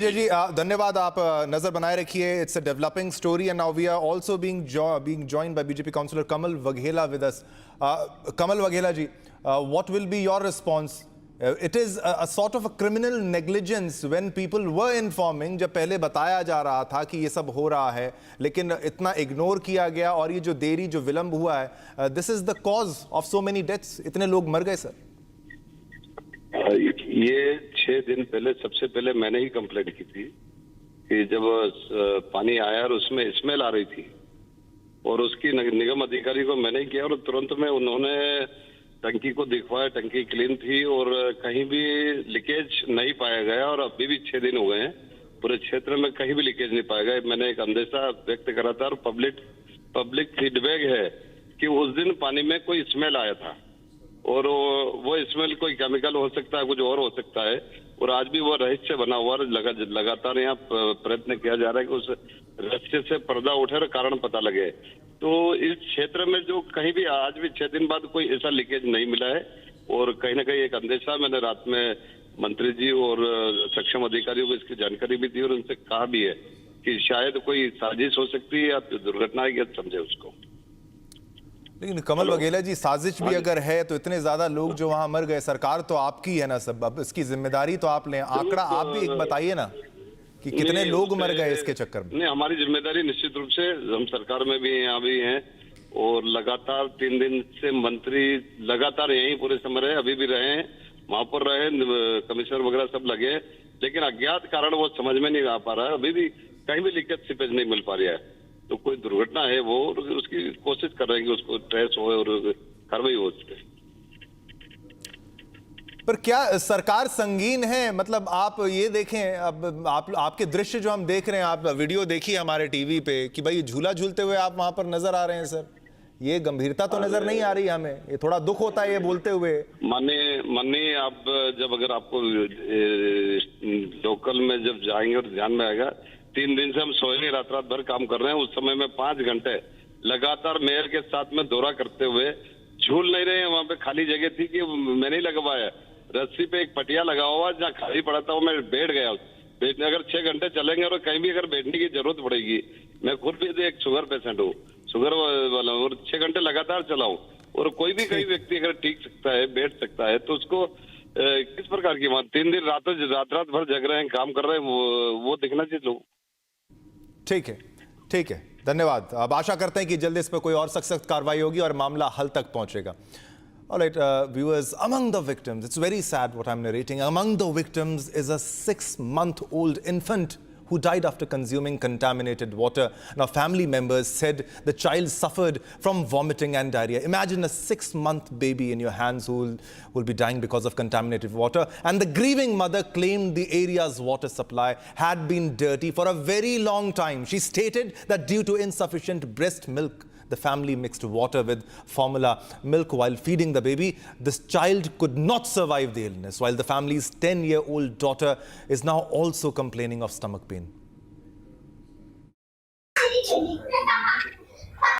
जी जी धन्यवाद। आप नजर बनाए रखिए। It's a developing story and now we are also being joined by BJP councillor Kamal Vaghela with us. Kamal Vaghela ji, what will be your response? It is a sort of a criminal negligence when people were informing, जब पहले बताया जा रहा था कि ये सब हो रहा है लेकिन इतना इग्नोर किया गया और ये जो देरी जो विलंब हुआ है, this is the cause of so many deaths. इतने लोग मर गए सर। ये 6 दिन पहले सबसे पहले मैंने ही कंप्लेंट की थी कि जब पानी आया और उसमें स्मेल आ रही थी और उसकी निगम अधिकारी को मैंने ही किया और तुरंत में उन्होंने टंकी को दिखवाया। टंकी क्लीन थी और कहीं भी लीकेज नहीं पाया गया और अभी भी 6 दिन हो गए हैं, पूरे क्षेत्र में कहीं भी लीकेज नहीं पाया गया। मैंने एक अंदेशा व्यक्त करा था और पब्लिक फीडबैक है कि उस दिन पानी में कोई स्मेल आया था और वो स्मेल कोई केमिकल हो सकता है, कुछ और हो सकता है और आज भी वो रहस्य बना हुआ है। लगातार यहाँ प्रयत्न किया जा रहा है कि उस रहस्य से पर्दा उठे और कारण पता लगे। तो इस क्षेत्र में जो कहीं भी आज भी 6 दिन बाद कोई ऐसा लीकेज नहीं मिला है और कहीं ना कहीं एक अंदेशा मैंने रात में मंत्री जी और सक्षम अधिकारियों को इसकी जानकारी भी दी और उनसे कहा भी है कि शायद कोई साजिश हो सकती है या दुर्घटना है, समझे उसको। लेकिन कमल वघेला जी, साजिश भी अगर है तो इतने ज्यादा लोग जो वहां मर गए, सरकार तो आपकी है ना सब, अब इसकी जिम्मेदारी तो आप लें। आंकड़ा आप भी एक बताइए ना कि कितने लोग मर गए इसके चक्कर में। नहीं, हमारी जिम्मेदारी निश्चित रूप से, हम सरकार में भी यहाँ भी हैं और लगातार 3 दिन से मंत्री लगातार यहीं पूरे समय रहे, अभी भी रहे हैं, वहां पर रहे, कमिश्नर वगैरह सब लगे, लेकिन अज्ञात कारण वो समझ में नहीं आ पा रहा है। अभी भी कहीं भी लीकेज सीपेज नहीं मिल पा रहा है। तो कोई दुर्घटना है वो उसकी कोशिश कर रहे हैं कि उसको ट्रेस हो और कार्रवाई हो सके। पर क्या सरकार संगीन है? मतलब आप ये देखें, अब आपके दृश्य जो हम देख रहे हैं, आप वीडियो देखिए हमारे टीवी पे कि भाई झूला झूलते हुए आप वहां पर नजर आ रहे हैं सर। ये गंभीरता तो नजर नहीं आ रही हमें, ये थोड़ा दुख होता है ये बोलते हुए। माननीय आप जब अगर आपको लोकल में जब जाएंगे और ध्यान में आएगा, 3 दिन से हम सोए नहीं, रात भर काम कर रहे हैं। उस समय में 5 घंटे लगातार मेयर के साथ में दौरा करते हुए झूल नहीं रहे हैं। वहां पे खाली जगह थी कि मैंने ही लगवाया, रस्सी पे एक पटिया लगा हुआ जहाँ खाली पड़ा था, वो मैं बैठ गया। बैठने अगर 6 घंटे चलेंगे और कहीं भी अगर बैठने की जरूरत पड़ेगी, मैं खुद भी एक शुगर पेशेंट हूँ, शुगर वाला, और 6 घंटे लगातार चलाऊं और कोई भी कहीं व्यक्ति अगर टीक सकता है, बैठ सकता है, तो उसको किस प्रकार की बात। 3 दिन रात भर जग रहे हैं, काम कर रहे हैं, वो दिखना चाहिए लोग। ठीक है, ठीक है, धन्यवाद। अब आशा करते हैं कि जल्दी इस पर कोई और सख्त कार्रवाई होगी और मामला हल तक पहुंचेगा। All right, viewers, among the victims, it's very sad what I'm narrating. Among the victims is a 6-month-old infant who died after consuming contaminated water. Now, family members said the child suffered from vomiting and diarrhea. Imagine a 6-month baby in your hands who will be dying because of contaminated water. And the grieving mother claimed the area's water supply had been dirty for a very long time. She stated that due to insufficient breast milk, the family mixed water with formula milk while feeding the baby. This child could not survive the illness, while the family's 10-year-old daughter is now also complaining of stomach pain.